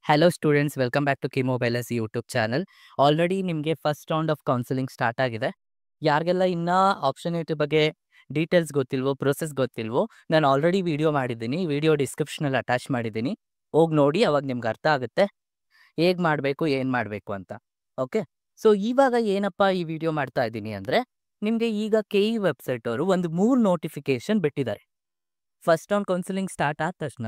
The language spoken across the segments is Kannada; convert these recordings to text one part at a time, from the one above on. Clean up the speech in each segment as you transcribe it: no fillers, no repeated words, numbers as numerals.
Hello students, welcome back to ಕಿಮೊಬೈಲಸ್ ಯೂಟ್ಯೂಬ್ ಚಾನಲ್. ಆಲ್ರೆಡಿ ನಿಮಗೆ first round of counselling start ಆಗಿದೆ. ಯಾರಿಗೆಲ್ಲ ಇನ್ನೂ ಆಪ್ಷನಿಟಿ ಬಗ್ಗೆ ಡೀಟೇಲ್ಸ್ ಗೊತ್ತಿಲ್ವೋ, ಪ್ರೊಸೆಸ್ ಗೊತ್ತಿಲ್ವೋ, ನಾನು ಆಲ್ರೆಡಿ ವಿಡಿಯೋ ಮಾಡಿದ್ದೀನಿ. ವಿಡಿಯೋ ಡಿಸ್ಕ್ರಿಪ್ಷನಲ್ಲಿ ಅಟ್ಯಾಚ್ ಮಾಡಿದ್ದೀನಿ. ಹೋಗಿ ನೋಡಿ, ಅವಾಗ ನಿಮ್ಗೆ ಅರ್ಥ ಆಗುತ್ತೆ ಹೇಗೆ ಮಾಡಬೇಕು, ಏನು ಮಾಡಬೇಕು ಅಂತ. ಓಕೆ, ಸೊ ಇವಾಗ ಏನಪ್ಪ ಈ ವಿಡಿಯೋ ಮಾಡ್ತಾ ಇದ್ದೀನಿ ಅಂದರೆ, ನಿಮಗೆ ಈಗ KE ವೆಬ್ಸೈಟ್ ಅವರು ಒಂದು 3 ನೋಟಿಫಿಕೇಶನ್ ಬಿಟ್ಟಿದ್ದಾರೆ. ಫಸ್ಟ್ ರೌಂಡ್ ಕೌನ್ಸಿಲಿಂಗ್ ಸ್ಟಾರ್ಟ್ ಆದ ತಕ್ಷಣ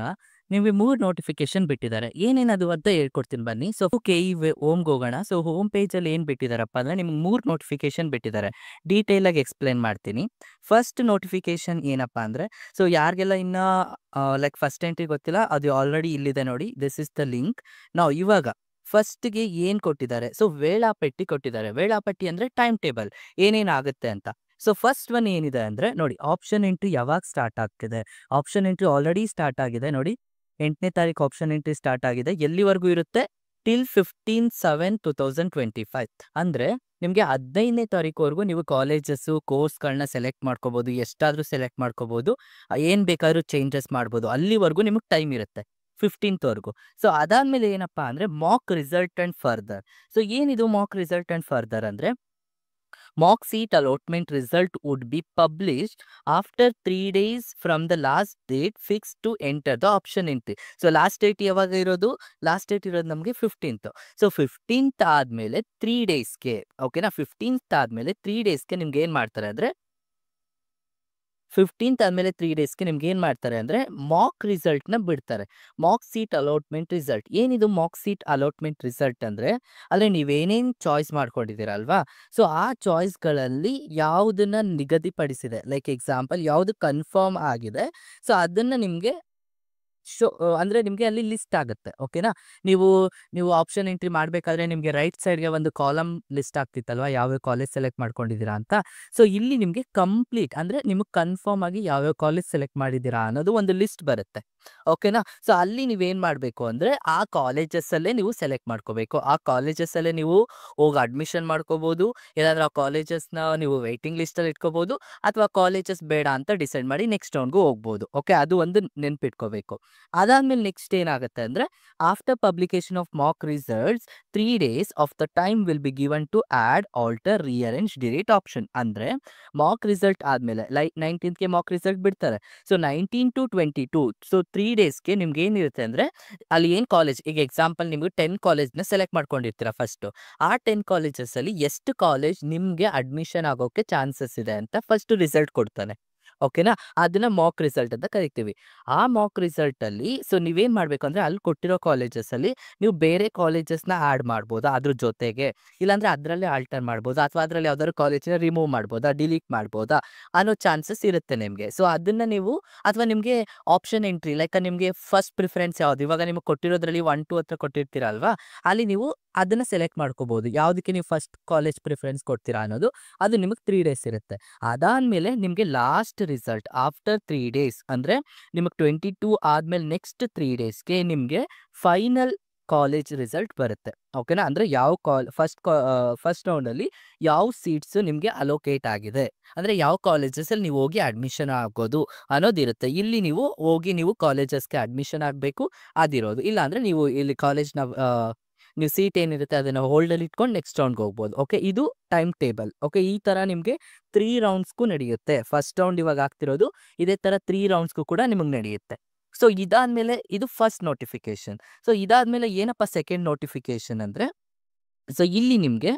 ನಿಮಗೆ 3 ನೋಟಿಫಿಕೇಶನ್ ಬಿಟ್ಟಿದ್ದಾರೆ. ಏನೇನದು ಅಂತ ಹೇಳ್ಕೊಡ್ತೀನಿ ಬನ್ನಿ. ಸೊ KE ಹೋಮ್ಗೆ ಹೋಗೋಣ. ಸೊ ಹೋಮ್ ಪೇಜಲ್ಲಿ ಏನು ಬಿಟ್ಟಿದ್ದಾರಪ್ಪ ಅಂದರೆ, ನಿಮ್ಗೆ 3 ನೋಟಿಫಿಕೇಶನ್ ಬಿಟ್ಟಿದ್ದಾರೆ. ಡೀಟೇಲಾಗಿ ಎಕ್ಸ್ಪ್ಲೇನ್ ಮಾಡ್ತೀನಿ. ಫಸ್ಟ್ ನೋಟಿಫಿಕೇಶನ್ ಏನಪ್ಪ ಅಂದರೆ, ಸೊ ಯಾರಿಗೆಲ್ಲ ಇನ್ನೂ ಲೈಕ್ ಫಸ್ಟ್ ಎಂಟ್ರಿ ಗೊತ್ತಿಲ್ಲ, ಅದು ಆಲ್ರೆಡಿ ಇಲ್ಲಿದೆ ನೋಡಿ. This is the link. ನಾವು ಇವಾಗ ಫಸ್ಟ್ಗೆ ಏನು ಕೊಟ್ಟಿದ್ದಾರೆ, ಸೊ ವೇಳಾಪಟ್ಟಿ ಕೊಟ್ಟಿದ್ದಾರೆ. ವೇಳಾಪಟ್ಟಿ ಅಂದರೆ ಟೈಮ್ ಟೇಬಲ್, ಏನೇನಾಗುತ್ತೆ ಅಂತ. ಸೊ ಫಸ್ಟ್ ಒನ್ ಏನಿದೆ ಅಂದರೆ ನೋಡಿ, ಆಪ್ಷನ್ ಎಂಟ್ರಿ ಯಾವಾಗ ಸ್ಟಾರ್ಟ್ ಆಗ್ತಿದೆ. ಆಪ್ಷನ್ ಎಂಟ್ರಿ ಆಲ್ರೆಡಿ ಸ್ಟಾರ್ಟ್ ಆಗಿದೆ ನೋಡಿ. 8ನೇ ತಾರೀಕು ಆಪ್ಷನ್ ಎಂಟ್ರಿ ಸ್ಟಾರ್ಟ್ ಆಗಿದೆ. ಎಲ್ಲಿವರೆಗೂ ಇರುತ್ತೆ? ಟಿಲ್ 15/7/2025. ಅಂದರೆ ನಿಮಗೆ 15ನೇ ತಾರೀಕುವರೆಗೂ ನೀವು ಕಾಲೇಜಸ್ಸು ಕೋರ್ಸ್ಗಳನ್ನ ಸೆಲೆಕ್ಟ್ ಮಾಡ್ಕೋಬೋದು. ಎಷ್ಟಾದರೂ ಸೆಲೆಕ್ಟ್ ಮಾಡ್ಕೋಬೋದು. ಏನು ಬೇಕಾದರೂ ಚೇಂಜಸ್ ಮಾಡ್ಬೋದು. ಅಲ್ಲಿವರೆಗೂ ನಿಮಗೆ ಟೈಮ್ ಇರುತ್ತೆ, 15th ಸೊ ಅದಾದಮೇಲೆ ಏನಪ್ಪ ಅಂದರೆ, mock result and further. So ಏನಿದು ಮಾಕ್ ರಿಸಲ್ಟ್ ಆ್ಯಂಡ್ ಫರ್ದರ್ ಅಂದರೆ, mock seat allotment result would be published after 3 days from the last date fixed to enter the option entry. So last date ಯಾವಾಗ ಇರೋದು? ಲಾಸ್ಟ್ ಡೇಟ್ ಇರೋದು ನಮಗೆ 15th. ಸೊ 15th ಆದಮೇಲೆ 3 ಡೇಸ್ಗೆ, ಓಕೆನಾ, 15th ಆದಮೇಲೆ 3 ಡೇಸ್ಗೆ ನಿಮ್ಗೆ ಏನು ಮಾಡ್ತಾರೆ ಅಂದರೆ, 15th ಆದಮೇಲೆ 3 ಡೇಸ್ಗೆ ನಿಮ್ಗೆ ಏನು ಮಾಡ್ತಾರೆ ಅಂದರೆ, ಮಾಕ್ ರಿಸಲ್ಟ್ನ ಬಿಡ್ತಾರೆ. Mock seat allotment result. ಏನಿದು ಮಾಕ್ ಸೀಟ್ ಅಲಾಟ್ಮೆಂಟ್ ರಿಸಲ್ಟ್ ಅಂದರೆ, ಅಂದರೆ ನೀವೇನೇನು ಚಾಯ್ಸ್ ಮಾಡ್ಕೊಂಡಿದ್ದೀರಲ್ವಾ, ಸೊ ಆ ಚಾಯ್ಸ್ಗಳಲ್ಲಿ ಯಾವುದನ್ನು ನಿಗದಿಪಡಿಸಿದೆ, ಲೈಕ್ ಎಕ್ಸಾಂಪಲ್ ಯಾವುದು ಕನ್ಫರ್ಮ್ ಆಗಿದೆ, ಸೊ ಅದನ್ನು ನಿಮಗೆ ಅಂದರೆ ನಿಮಗೆ ಅಲ್ಲಿ ಲಿಸ್ಟ್ ಆಗುತ್ತೆ. ಓಕೆನಾ, ನೀವು ಆಪ್ಷನ್ ಎಂಟ್ರಿ ಮಾಡಬೇಕಾದ್ರೆ ನಿಮಗೆ ರೈಟ್ ಸೈಡ್ಗೆ ಒಂದು ಕಾಲಮ್ ಲಿಸ್ಟ್ ಆಗ್ತಿತ್ತಲ್ವಾ, ಯಾವ್ಯಾವ ಕಾಲೇಜ್ ಸೆಲೆಕ್ಟ್ ಮಾಡ್ಕೊಂಡಿದ್ದೀರಾ ಅಂತ. ಸೊ ಇಲ್ಲಿ ನಿಮಗೆ ಕಂಪ್ಲೀಟ್ ಅಂದರೆ ನಿಮಗೆ ಕನ್ಫರ್ಮ್ ಆಗಿ ಯಾವ್ಯಾವ ಕಾಲೇಜ್ ಸೆಲೆಕ್ಟ್ ಮಾಡಿದ್ದೀರಾ ಅನ್ನೋದು ಒಂದು ಲಿಸ್ಟ್ ಬರುತ್ತೆ. ಓಕೆನಾ, ಸೊ ಅಲ್ಲಿ ನೀವೇನು ಮಾಡಬೇಕು ಅಂದರೆ, ಆ ಕಾಲೇಜಸ್ಸಲ್ಲೇ ನೀವು ಸೆಲೆಕ್ಟ್ ಮಾಡ್ಕೋಬೇಕು. ಆ ಕಾಲೇಜಸ್ಸಲ್ಲೇ ನೀವು ಹೋಗಿ ಅಡ್ಮಿಷನ್ ಮಾಡ್ಕೋಬೋದು. ಏನಾದರೂ ಆ ಕಾಲೇಜಸ್ನ ನೀವು ವೆಯ್ಟಿಂಗ್ ಲಿಸ್ಟಲ್ಲಿ ಇಟ್ಕೋಬೋದು, ಅಥವಾ ಕಾಲೇಜಸ್ ಬೇಡ ಅಂತ ಡಿಸೈಡ್ ಮಾಡಿ ನೆಕ್ಸ್ಟ್ ರೌಂಡ್ಗೂ ಹೋಗ್ಬೋದು. ಓಕೆ, ಅದು ಒಂದು ನೆನ್ಪಿಟ್ಕೋಬೇಕು. ಅದಾದಮೇಲೆ ನೆಕ್ಸ್ಟ್ ಏನಾಗುತ್ತೆ ಅಂದರೆ, after publication of mock results 3 days of the time will be given to add, alter, rearrange, delete option. ಅಂದರೆ ಮಾಕ್ ರಿಸಲ್ಟ್ ಆದಮೇಲೆ ಲೈಕ್ 19th ಮಾಕ್ ರಿಸಲ್ಟ್ ಬಿಡ್ತಾರೆ. ಸೊ 19 to 22, ಸೊ 3 ಡೇಸ್ಗೆ ನಿಮ್ಗೆ ಏನಿರುತ್ತೆ ಅಂದರೆ, ಅಲ್ಲಿ ಏನು ಕಾಲೇಜ್, ಈಗ ಎಕ್ಸಾಂಪಲ್ ನಿಮಗೆ 10 ಕಾಲೇಜ್ನ ಸೆಲೆಕ್ಟ್ ಮಾಡ್ಕೊಂಡಿರ್ತೀರ ಫಸ್ಟು. ಆ 10 ಕಾಲೇಜಸ್ಸಲ್ಲಿ ಎಷ್ಟು ಕಾಲೇಜ್ ನಿಮಗೆ ಅಡ್ಮಿಷನ್ ಆಗೋಕ್ಕೆ ಚಾನ್ಸಸ್ ಇದೆ ಅಂತ ಫಸ್ಟ್ ರಿಸಲ್ಟ್ ಕೊಡ್ತಾನೆ. ಓಕೆನಾ, ಅದನ್ನ ಮಾಕ್ ರಿಸಲ್ಟ್ ಅಂತ ಕರಿತೀವಿ. ಆ ಮಾಕ್ ರಿಸಲ್ಟಲ್ಲಿ ಸೊ ನೀವೇನು ಮಾಡಬೇಕು ಅಂದರೆ, ಅಲ್ಲಿ ಕೊಟ್ಟಿರೋ ಕಾಲೇಜಸ್ಸಲ್ಲಿ ನೀವು ಬೇರೆ ಕಾಲೇಜಸ್ನ ಆ್ಯಡ್ ಮಾಡ್ಬೋದಾ ಅದ್ರ ಜೊತೆಗೆ, ಇಲ್ಲಾಂದರೆ ಅದರಲ್ಲೇ ಆಲ್ಟರ್ ಮಾಡ್ಬೋದಾ, ಅಥವಾ ಅದರಲ್ಲಿ ಯಾವ್ದಾದ್ರು ಕಾಲೇಜನ್ನ ರಿಮೂವ್ ಮಾಡ್ಬೋದಾ, ಡಿಲೀಟ್ ಮಾಡ್ಬೋದಾ ಅನ್ನೋ ಚಾನ್ಸಸ್ ಇರುತ್ತೆ ನಿಮಗೆ. ಸೊ ಅದನ್ನು ನೀವು, ಅಥವಾ ನಿಮಗೆ ಆಪ್ಷನ್ ಎಂಟ್ರಿ ಲೈಕ್ ನಿಮಗೆ ಫಸ್ಟ್ ಪ್ರಿಫರೆನ್ಸ್ ಯಾವುದು, ಇವಾಗ ನಿಮಗೆ ಕೊಟ್ಟಿರೋದ್ರಲ್ಲಿ 1, 2 ಹತ್ರ ಕೊಟ್ಟಿರ್ತೀರಲ್ವಾ, ಅಲ್ಲಿ ನೀವು ಅದನ್ನು ಸೆಲೆಕ್ಟ್ ಮಾಡ್ಕೋಬೋದು. ಯಾವುದಕ್ಕೆ ನೀವು ಫಸ್ಟ್ ಕಾಲೇಜ್ ಪ್ರಿಫರೆನ್ಸ್ ಕೊಡ್ತೀರಾ ಅನ್ನೋದು, ಅದು ನಿಮಗೆ 3 ಡೇಸ್ ಇರುತ್ತೆ. ಅದಾದಮೇಲೆ ನಿಮಗೆ ಲಾಸ್ಟ್ ರಿಸಲ್ಟ್ ಆಫ್ಟರ್ 3 ಡೇಸ್ ಅಂದರೆ, ನಿಮಗೆ 22 ಆದಮೇಲೆ ನೆಕ್ಸ್ಟ್ 3 ಡೇಸ್ಗೆ ನಿಮಗೆ ಫೈನಲ್ ಕಾಲೇಜ್ ರಿಸಲ್ಟ್ ಬರುತ್ತೆ. ಓಕೆನಾ, ಅಂದರೆ ಯಾವ ಫಸ್ಟ್ ರೌಂಡಲ್ಲಿ ಯಾವ ಸೀಟ್ಸು ನಿಮಗೆ ಅಲೋಕೇಟ್ ಆಗಿದೆ, ಅಂದರೆ ಯಾವ ಕಾಲೇಜಸಲ್ಲಿ ನೀವು ಹೋಗಿ ಅಡ್ಮಿಷನ್ ಆಗೋದು ಅನ್ನೋದಿರುತ್ತೆ. ಇಲ್ಲಿ ನೀವು ಹೋಗಿ ನೀವು ಕಾಲೇಜಸ್ಗೆ ಅಡ್ಮಿಷನ್ ಆಗಬೇಕು, ಅದಿರೋದು. ಇಲ್ಲಾಂದರೆ ನೀವು ಇಲ್ಲಿ ಕಾಲೇಜ್ನ ನೀವು ಸೀಟ್ ಏನಿರುತ್ತೆ ಅದನ್ನು ಹೋಲ್ಡಲ್ಲಿ ಇಟ್ಕೊಂಡು ನೆಕ್ಸ್ಟ್ ರೌಂಡ್ಗೆ ಹೋಗ್ಬೋದು. ಓಕೆ, ಇದು ಟೈಮ್ ಟೇಬಲ್. ಓಕೆ, ಈ ಥರ ನಿಮಗೆ 3 ರೌಂಡ್ಸ್ಗೂ ನಡೆಯುತ್ತೆ. ಫಸ್ಟ್ ರೌಂಡ್ ಇವಾಗ ಆಗ್ತಿರೋದು, ಇದೇ ಥರ 3 ರೌಂಡ್ಸ್ಗೂ ಕೂಡ ನಿಮಗೆ ನಡೆಯುತ್ತೆ. ಸೊ ಇದಾದಮೇಲೆ ಇದು ಫಸ್ಟ್ ನೋಟಿಫಿಕೇಶನ್. ಸೊ ಇದಾದಮೇಲೆ ಏನಪ್ಪ ಸೆಕೆಂಡ್ ನೋಟಿಫಿಕೇಶನ್ ಅಂದರೆ, ಸೊ ಇಲ್ಲಿ ನಿಮಗೆ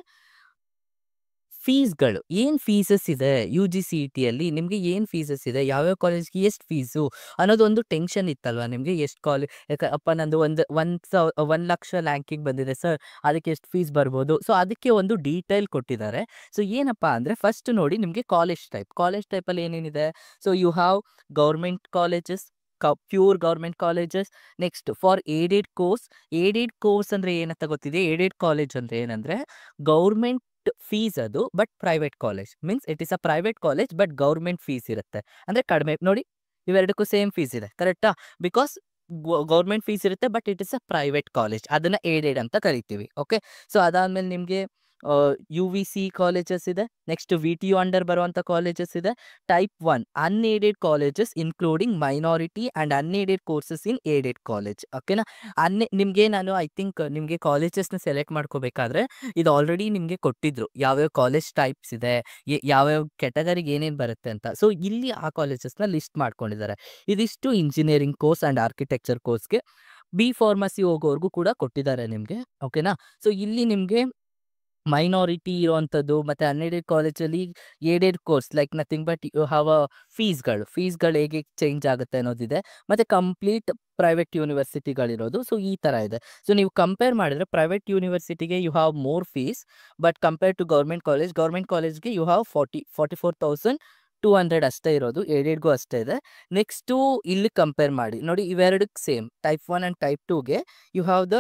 ಫೀಸ್ಗಳು, ಏನು ಫೀಸಸ್ ಇದೆ UGCETಯಲ್ಲಿ, ನಿಮಗೆ ಏನು ಫೀಸಸ್ ಇದೆ, ಯಾವ್ಯಾವ ಕಾಲೇಜ್ಗೆ ಎಷ್ಟು ಫೀಸು ಅನ್ನೋದು ಒಂದು ಟೆನ್ಷನ್ ಇತ್ತಲ್ವ ನಿಮಗೆ. ಎಷ್ಟು ಯಾಕಪ್ಪ ನಂದು 1 ಲಕ್ಷ ರ್ಯಾಂಕಿಂಗ್ ಬಂದಿದೆ ಸರ್, ಅದಕ್ಕೆ ಎಷ್ಟು ಫೀಸ್ ಬರ್ಬೋದು. ಸೊ ಅದಕ್ಕೆ ಒಂದು ಡೀಟೇಲ್ ಕೊಟ್ಟಿದ್ದಾರೆ. ಸೊ ಏನಪ್ಪ ಅಂದರೆ, ಫಸ್ಟ್ ನೋಡಿ ನಿಮಗೆ ಕಾಲೇಜ್ ಟೈಪಲ್ಲಿ ಏನೇನಿದೆ. So you have government colleges, pure government colleges. Next for aided course ಅಂದರೆ ಏನಂತ ಗೊತ್ತಿದೆ. ಏಡೆಡ್ ಕಾಲೇಜ್ ಅಂದರೆ ಏನಂದರೆ, ಗೌರ್ಮೆಂಟ್ ಫೀಸ್ ಅದು, but private college means it is a private college but government fees ಇರುತ್ತೆ, ಅಂದರೆ ಕಡಿಮೆ. ನೋಡಿ, ಇವೆರಡಕ್ಕೂ ಸೇಮ್ ಫೀಸ್ ಇದೆ, ಕರೆಕ್ಟಾ? ಬಿಕಾಸ್ ಗೌರ್ಮೆಂಟ್ ಫೀಸ್ ಇರುತ್ತೆ, but it is a private college, ಅದನ್ನು ಏಡೆಡ್ ಅಂತ ಕರಿತೀವಿ. ಓಕೆ, ಸೊ ಅದಾದಮೇಲೆ ನಿಮಗೆ UVC ಕಾಲೇಜಸ್ ಇದೆ. ನೆಕ್ಸ್ಟ್ VTU ಅಂಡರ್ ಬರುವಂಥ ಕಾಲೇಜಸ್ ಇದೆ. Type 1 unaided colleges including minority and unaided courses in aided college. ಓಕೆನಾ. ನಿಮಗೆ ನಾನು ಐ ಥಿಂಕ್ ನಿಮಗೆ ಕಾಲೇಜಸ್ನ ಸೆಲೆಕ್ಟ್ ಮಾಡ್ಕೋಬೇಕಾದ್ರೆ ಇದು ಆಲ್ರೆಡಿ ನಿಮಗೆ ಕೊಟ್ಟಿದ್ರು, ಯಾವ್ಯಾವ ಕಾಲೇಜ್ ಟೈಪ್ಸ್ ಇದೆ, ಯಾವ್ಯಾವ ಕೆಟಗರಿಗೆ ಏನೇನು ಬರುತ್ತೆ ಅಂತ. ಸೊ ಇಲ್ಲಿ ಆ ಕಾಲೇಜಸ್ನ ಲಿಸ್ಟ್ ಮಾಡ್ಕೊಂಡಿದ್ದಾರೆ. ಇದಿಷ್ಟು ಇಂಜಿನಿಯರಿಂಗ್ ಕೋರ್ಸ್ ಆ್ಯಂಡ್ ಆರ್ಕಿಟೆಕ್ಚರ್ ಕೋರ್ಸ್ಗೆ. ಬಿ ಫಾರ್ಮಸಿ ಹೋಗೋರ್ಗೂ ಕೂಡ ಕೊಟ್ಟಿದ್ದಾರೆ ನಿಮಗೆ. ಓಕೆನಾ. ಸೊ ಇಲ್ಲಿ ನಿಮಗೆ ಮೈನಾರಿಟಿ ಇರುವಂಥದ್ದು ಮತ್ತು ಅನ್ಏಡೆಡ್ ಕಾಲೇಜಲ್ಲಿ aided course like nothing but you have ಫೀಸ್ಗಳು ಹೇಗೆ ಚೇಂಜ್ ಆಗುತ್ತೆ ಅನ್ನೋದಿದೆ. ಮತ್ತು ಕಂಪ್ಲೀಟ್ ಪ್ರೈವೇಟ್ ಯೂನಿವರ್ಸಿಟಿಗಳಿರೋದು. ಸೊ ಈ ಥರ ಇದೆ. ಸೊ ನೀವು ಕಂಪೇರ್ ಮಾಡಿದ್ರೆ ಪ್ರೈವೇಟ್ ಯೂನಿವರ್ಸಿಟಿಗೆ you have more fees, but compare to government ಕಾಲೇಜ್ಗೆ ಯು ಹ್ಯಾವ್ 44,200 ಅಷ್ಟೇ ಇರೋದು. ಏಡೆಡ್ಗೂ ಅಷ್ಟೇ ಇದೆ. ನೆಕ್ಸ್ಟು ಇಲ್ಲಿ ಕಂಪೇರ್ ಮಾಡಿ ನೋಡಿ, ಇವೆರಡಕ್ಕೆ ಸೇಮ್. ಟೈಪ್ 1 ಆ್ಯಂಡ್ ಟೈಪ್ 2ಗೆ ಯು ಹ್ಯಾವ್ ದ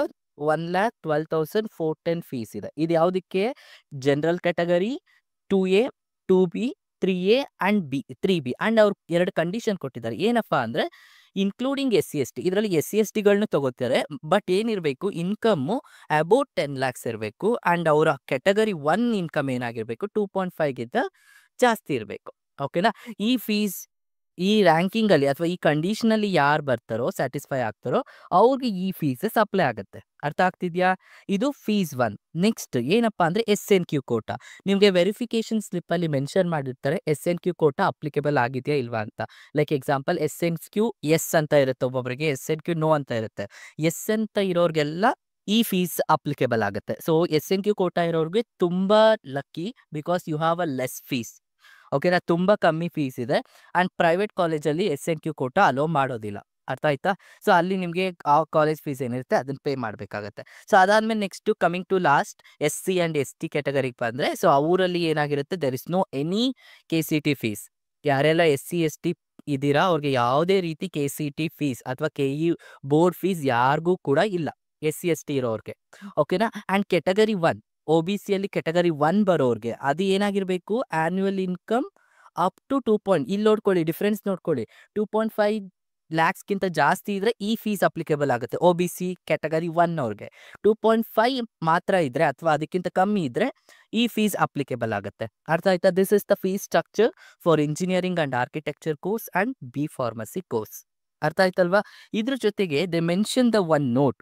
1,12,410 ಫೀಸ್ ಇದೆ. ಇದು ಯಾವುದಕ್ಕೆ? General category 2A 2B 3A and 3B. And ಅವ್ರು 2 ಕಂಡೀಷನ್ ಕೊಟ್ಟಿದ್ದಾರೆ. ಏನಪ್ಪ ಅಂದರೆ ಇನ್ಕ್ಲೂಡಿಂಗ್ SC ST. ಇದರಲ್ಲಿ SC STಗಳನ್ನ ತಗೋತಾರೆ. ಬಟ್ ಏನಿರಬೇಕು, ಇನ್ಕಮ್ಮು ಅಬೌಟ್ 10 lakhs ಇರಬೇಕು. ಆ್ಯಂಡ್ ಅವರ ಕ್ಯಾಟಗರಿ 1 ಇನ್ಕಮ್ ಏನಾಗಿರಬೇಕು 2.5ಗಿಂತ ಜಾಸ್ತಿ ಇರಬೇಕು. ಓಕೆನಾ. ಈ ರ್ಯಾಂಕಿಂಗಲ್ಲಿ ಅಥವಾ ಈ ಕಂಡೀಷನಲ್ಲಿ ಯಾರು ಬರ್ತಾರೋ, ಸ್ಯಾಟಿಸ್ಫೈ ಆಗ್ತಾರೋ, ಅವ್ರಿಗೆ ಈ ಫೀಸಸ್ ಅಪ್ಲೈ ಆಗುತ್ತೆ. ಅರ್ಥ ಆಗ್ತಿದೆಯಾ? ಇದು ಫೀಸ್ 1. ನೆಕ್ಸ್ಟ್ ಏನಪ್ಪ ಅಂದರೆ SNQ ಕೋಟಾ. ನಿಮಗೆ ವೆರಿಫಿಕೇಷನ್ ಸ್ಲಿಪ್ಪಲ್ಲಿ ಮೆನ್ಷನ್ ಮಾಡಿರ್ತಾರೆ SNQ ಕೋಟಾ ಅಪ್ಲಿಕೇಬಲ್ ಆಗಿದೆಯಾ ಇಲ್ವಾ ಅಂತ. ಲೈಕ್ ಎಕ್ಸಾಂಪಲ್ SNQ ಎಸ್ ಅಂತ ಇರುತ್ತೆ, ಒಬ್ಬೊಬ್ಬರಿಗೆ SNQ ನೋ ಅಂತ ಇರುತ್ತೆ. ಎಸ್ ಅಂತ ಇರೋರಿಗೆಲ್ಲ ಈ ಫೀಸ್ ಅಪ್ಲಿಕೇಬಲ್ ಆಗುತ್ತೆ. ಸೊ SNQ ಕೋಟಾ ಇರೋರಿಗೆ ತುಂಬ lucky, because you have a less fees. ಓಕೆನಾ. ತುಂಬ ಕಮ್ಮಿ ಫೀಸ್ ಇದೆ. ಆ್ಯಂಡ್ ಪ್ರೈವೇಟ್ ಕಾಲೇಜಲ್ಲಿ SNQ ಕೋಟಾ ಅಲೋ ಮಾಡೋದಿಲ್ಲ. ಅರ್ಥ ಆಯ್ತಾ? ಸೊ ಅಲ್ಲಿ ನಿಮಗೆ ಆ ಕಾಲೇಜ್ ಫೀಸ್ ಏನಿರುತ್ತೆ ಅದನ್ನು ಪೇ ಮಾಡಬೇಕಾಗತ್ತೆ. ಸೊ ಅದಾದಮೇಲೆ next coming to last SC and ST ಕ್ಯಾಟಗರಿಗೆ ಬಂದರೆ, ಸೊ ಅವರಲ್ಲಿ ಏನಾಗಿರುತ್ತೆ, there is no any KCT fees. ಯಾರೆಲ್ಲ SC ST ಇದ್ದೀರಾ ಅವ್ರಿಗೆ ಯಾವುದೇ ರೀತಿ KCT ಫೀಸ್ ಅಥವಾ KE ಬೋರ್ಡ್ ಫೀಸ್ ಯಾರಿಗೂ ಕೂಡ ಇಲ್ಲ, SC ST ಇರೋರಿಗೆ. ಓಕೆನಾ. ಆ್ಯಂಡ್ ಕ್ಯಾಟಗರಿ 1 OBCಯಲ್ಲಿ ಕ್ಯಾಟಗರಿ 1 ಬರೋರಿಗೆ ಅದು ಏನಾಗಿರಬೇಕು, ಆ್ಯನ್ಯುವಲ್ ಇನ್ಕಮ್ ಅಪ್ ಟು 2 ಇಲ್ಲಿ ನೋಡ್ಕೊಳ್ಳಿ, ಡಿಫ್ರೆನ್ಸ್ ನೋಡ್ಕೊಳ್ಳಿ. 2.5 lakhsಗಿಂತ ಜಾಸ್ತಿ ಇದ್ದರೆ ಈ ಫೀಸ್ ಅಪ್ಲಿಕೇಬಲ್ ಆಗುತ್ತೆ OBC ಕ್ಯಾಟಗರಿ 1 ಅವ್ರಿಗೆ. 2.5 ಮಾತ್ರ ಇದ್ದರೆ ಅಥವಾ ಅದಕ್ಕಿಂತ ಕಮ್ಮಿ ಇದ್ದರೆ ಈ ಫೀಸ್ ಅಪ್ಲಿಕೇಬಲ್ ಆಗುತ್ತೆ. ಅರ್ಥ ಆಯ್ತಾ? This is the fees structure for engineering and architecture course and B pharmacy course. ಅರ್ಥ ಆಯ್ತಲ್ವಾ? ಇದ್ರ ಜೊತೆಗೆ ದೆ ಮೆನ್ಷನ್ ದ ಒನ್ ನೋಟ್.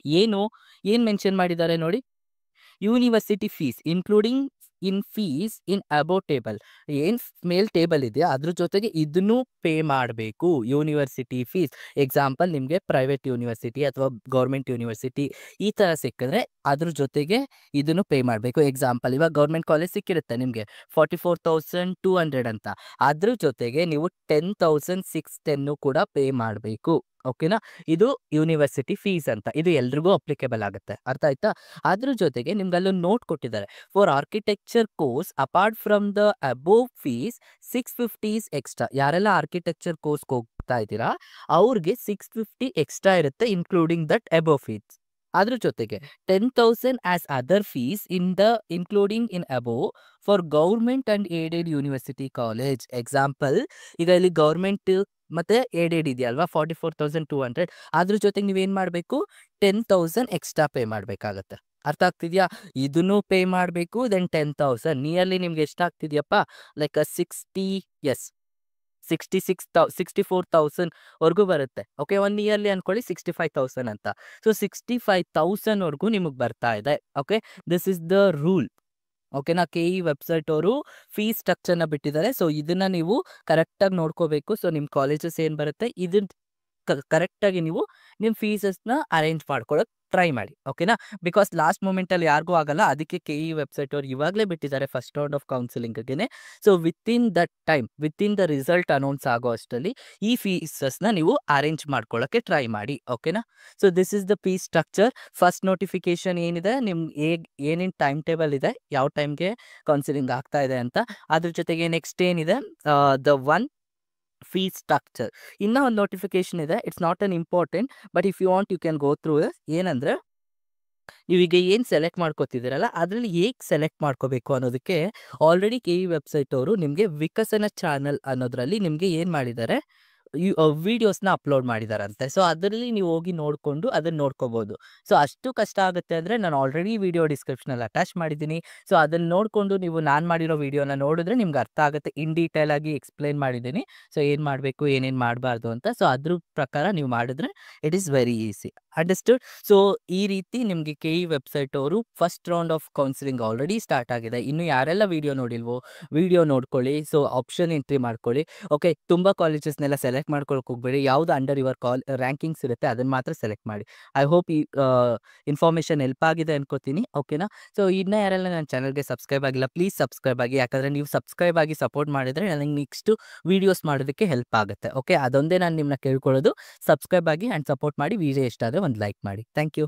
ಏನು ಮೆನ್ಷನ್ ಮಾಡಿದ್ದಾರೆ ನೋಡಿ, university fees including in fees in above table. ಏನು ಮೇಲ್ ಟೇಬಲ್ ಇದೆಯಾ ಅದ್ರ ಜೊತೆಗೆ ಇದನ್ನು ಪೇ ಮಾಡಬೇಕು, ಯೂನಿವರ್ಸಿಟಿ ಫೀಸ್. ಎಕ್ಸಾಂಪಲ್ ನಿಮಗೆ ಪ್ರೈವೇಟ್ ಯೂನಿವರ್ಸಿಟಿ ಅಥವಾ ಗೌರ್ಮೆಂಟ್ ಯೂನಿವರ್ಸಿಟಿ ಈ ಥರ ಸಿಕ್ಕಿದ್ರೆ ಅದ್ರ ಜೊತೆಗೆ ಇದನ್ನು ಪೇ ಮಾಡಬೇಕು. ಎಕ್ಸಾಂಪಲ್ ಇವಾಗ ಗೌರ್ಮೆಂಟ್ ಕಾಲೇಜ್ ಸಿಕ್ಕಿರುತ್ತೆ ನಿಮಗೆ 44,200 ಅಂತ, ಅದ್ರ ಜೊತೆಗೆ ನೀವು 10,610 ಕೂಡ ಪೇ ಮಾಡಬೇಕು. ಓಕೆನಾ. ಇದು ಯೂನಿವರ್ಸಿಟಿ ಫೀಸ್ ಅಂತ, ಇದು ಎಲ್ರಿಗೂ ಅಪ್ಲಿಕೇಬಲ್ ಆಗುತ್ತೆ. ಅರ್ಥ ಆಯ್ತಾ? ಅದ್ರ ಜೊತೆಗೆ ನಿಮ್ಗೆ ಅಲ್ಲೊಂದು ನೋಟ್ ಕೊಟ್ಟಿದ್ದಾರೆ. For architecture course apart from the above fees 650 extra. ಯಾರೆಲ್ಲ ಆರ್ಕಿಟೆಕ್ಚರ್ ಕೋರ್ಸ್ಗೆ ಹೋಗ್ತಾ ಇದ್ದೀರಾ ಅವ್ರಿಗೆ 650 ಎಕ್ಸ್ಟ್ರಾ ಇರುತ್ತೆ, ಇನ್ಕ್ಲೂಡಿಂಗ್ ದಟ್ ಅಬೋವ್ ಫೀಸ್. ಅದ್ರ ಜೊತೆಗೆ 10,000 as other fees including in above for government and aided university college. Example ಈಗ ಇಲ್ಲಿ ಗೌರ್ಮೆಂಟ್ ಮತ್ತು ಏಡೆಡ್ ಇದೆಯಲ್ವಾ 44,200, ಅದ್ರ ಜೊತೆಗೆ ನೀವೇನು ಮಾಡಬೇಕು, 10,000 ಎಕ್ಸ್ಟ್ರಾ ಪೇ ಮಾಡಬೇಕಾಗತ್ತೆ. ಅರ್ಥ ಆಗ್ತಿದೆಯಾ? ಇದನ್ನು ಪೇ ಮಾಡಬೇಕು. ದೆನ್ 10,000 ನಿಯರ್ಲಿ ನಿಮ್ಗೆ ಎಷ್ಟಾಗ್ತಿದೆಯಪ್ಪ, ಲೈಕ್ 64,000 ವರ್ಗೂ ಬರುತ್ತೆ. ಓಕೆ, 1 ಇಯರ್ಲಿ ಅಂದ್ಕೊಳ್ಳಿ 65,000 ಅಂತ. ಸೊ 65,000 ವರ್ಗೂ ನಿಮಗೆ ಬರ್ತಾ ಇದೆ. Okay, this is the rule. ಓಕೆನಾ. KE ವೆಬ್ಸೈಟ್ ಅವರು ಫೀಸ್ ಸ್ಟ್ರಕ್ಚರ್ನ ಬಿಟ್ಟಿದ್ದಾರೆ. ಸೊ ಇದನ್ನು ನೀವು ಕರೆಕ್ಟಾಗಿ ನೋಡ್ಕೋಬೇಕು. ಸೊ ನಿಮ್ಮ ಕಾಲೇಜಸ್ ಏನು ಬರುತ್ತೆ ಇದನ್ನ ಕರೆಕ್ಟಾಗಿ ನೀವು ನಿಮ್ಮ ಫೀಸಸ್ನ ಅರೇಂಜ್ ಮಾಡ್ಕೊಳ್ಳೋಕೆ ಟ್ರೈ ಮಾಡಿ. ಓಕೆನಾ. ಬಿಕಾಸ್ ಲಾಸ್ಟ್ ಮೂಮೆಂಟಲ್ಲಿ ಯಾರಿಗೂ ಆಗಲ್ಲ, ಅದಕ್ಕೆ KE ವೆಬ್ಸೈಟ್ ಅವ್ರು ಇವಾಗಲೇ ಬಿಟ್ಟಿದ್ದಾರೆ ಫಸ್ಟ್ ರೌಂಡ್ ಆಫ್ ಕೌನ್ಸಿಲಿಂಗ್ಗೆ. So within that time, within the result announce ಆಗೋ ಅಷ್ಟರಲ್ಲಿ ಈ ಫೀಸಸ್ನ ನೀವು ಅರೇಂಜ್ ಮಾಡ್ಕೊಳ್ಳೋಕ್ಕೆ ಟ್ರೈ ಮಾಡಿ. ಓಕೆನಾ. So this is the fees structure. First notification ಏನಿದೆ, ನಿಮ್ಗೆ ಏನೇನು ಟೈಮ್ ಟೇಬಲ್ ಇದೆ, ಯಾವ ಟೈಮ್ಗೆ ಕೌನ್ಸಿಲಿಂಗ್ ಆಗ್ತಾ ಇದೆ ಅಂತ. ಅದ್ರ ಜೊತೆಗೆ ನೆಕ್ಸ್ಟ್ ಏನಿದೆ, ದ ಒನ್ ಫೀಸ್ ಸ್ಟ್ರಕ್ಚರ್. ಇನ್ನೂ ಒಂದು ನೋಟಿಫಿಕೇಶನ್ ಇದೆ. It's not an important, but if you want you can go through. ಏನಂದರೆ ನೀವೀಗ ಏನು ಸೆಲೆಕ್ಟ್ ಮಾಡ್ಕೋತಿದ್ದೀರಲ್ಲ ಅದರಲ್ಲಿ ಹೇಗೆ ಸೆಲೆಕ್ಟ್ ಮಾಡ್ಕೋಬೇಕು ಅನ್ನೋದಕ್ಕೆ ಆಲ್ರೆಡಿ KE ವೆಬ್ಸೈಟ್ ಅವರು ನಿಮಗೆ ವಿಕಸನ ಚಾನಲ್ ಅನ್ನೋದ್ರಲ್ಲಿ ನಿಮಗೆ ಏನು ಮಾಡಿದ್ದಾರೆ, ವಿಡಿಯೋಸ್ನ ಅಪ್ಲೋಡ್ ಮಾಡಿದಾರಂತೆ. ಸೊ ಅದರಲ್ಲಿ ನೀವು ಹೋಗಿ ನೋಡ್ಕೊಂಡು ಅದನ್ನ ನೋಡ್ಕೋಬಹುದು. ಸೊ ಅಷ್ಟು ಕಷ್ಟ ಆಗುತ್ತೆ ಅಂದ್ರೆ ನಾನು ಆಲ್ರೆಡಿ ವಿಡಿಯೋ ಡಿಸ್ಕ್ರಿಪ್ಷನಲ್ಲಿ ಅಟ್ಯಾಚ್ ಮಾಡಿದ್ದೀನಿ. ಸೊ ಅದನ್ನ ನೋಡ್ಕೊಂಡು ನೀವು ನಾನು ಮಾಡಿರೋ ವಿಡಿಯೋನ ನೋಡಿದ್ರೆ ನಿಮ್ಗೆ ಅರ್ಥ ಆಗುತ್ತೆ. ಇನ್ ಡೀಟೇಲ್ ಆಗಿ ಎಕ್ಸ್ಪ್ಲೇನ್ ಮಾಡಿದ್ದೀನಿ. ಸೊ ಏನು ಮಾಡಬೇಕು ಏನೇನು ಮಾಡಬಾರ್ದು ಅಂತ. ಸೊ ಅದ್ರ ಪ್ರಕಾರ ನೀವು ಮಾಡಿದ್ರೆ it is very easy. Understood? So ಈ ರೀತಿ ನಿಮಗೆ KE ವೆಬ್ಸೈಟ್ ಅವರು first round of counselling already start ಆಗಿದೆ. ಇನ್ನು ಯಾರೆಲ್ಲ ವಿಡಿಯೋ ನೋಡಿಲ್ವೋ ವಿಡಿಯೋ ನೋಡ್ಕೊಳ್ಳಿ. ಸೊ ಆಪ್ಷನ್ ಎಂಟ್ರಿ ಮಾಡ್ಕೊಳ್ಳಿ. ಓಕೆ, ತುಂಬ ಕಾಲೇಜಸ್ನೆಲ್ಲ ಸೆಲೆಕ್ಟ್ ಮಾಡ್ಕೊಳಕ್ಕೆ ಹೋಗ್ಬೇಡಿ. ಯಾವುದು ಅಂಡರ್ ಯುವರ್ ರ್ಯಾಂಕಿಂಗ್ಸ್ ಇರುತ್ತೆ ಅದನ್ನು ಮಾತ್ರ ಸೆಲೆಕ್ಟ್ ಮಾಡಿ. ಐ ಹೋಪ್ ಈ ಇನ್ಫಾರ್ಮೇಷನ್ ಹೆಲ್ಪ್ ಆಗಿದೆ ಅನ್ಕೋತೀನಿ. ಓಕೆನಾ? ಸೊ ಇನ್ನೂ ಯಾರೆಲ್ಲ ನನ್ನ ಚಾನಲ್ಗೆ ಸಬ್ಸ್ಕ್ರೈಬ್ ಆಗಿಲ್ಲ ಪ್ಲೀಸ್ ಸಬ್ಸ್ಕ್ರೈಬ್ ಆಗಿ. ಯಾಕಂದರೆ ನೀವು ಸಬ್ಸ್ಕ್ರೈಬ್ ಆಗಿ ಸಪೋರ್ಟ್ ಮಾಡಿದರೆ ನನಗೆ ನೆಕ್ಸ್ಟು ವೀಡಿಯೋಸ್ ಮಾಡೋದಕ್ಕೆ ಹೆಲ್ಪ್ ಆಗುತ್ತೆ. ಓಕೆ, ಅದೊಂದೇ ನಾನು ನಿಮ್ಮನ್ನ ಕೇಳ್ಕೊಳ್ಳೋದು. ಸಬ್ಸ್ಕ್ರೈಬ್ ಆಗಿ ಆ್ಯಂಡ್ ಸಪೋರ್ಟ್ ಮಾಡಿ. ವಿಡಿಯೋ ಇಷ್ಟ ಆದರೆ ಒಂದು ಲೈಕ್ ಮಾಡಿ. Thank you.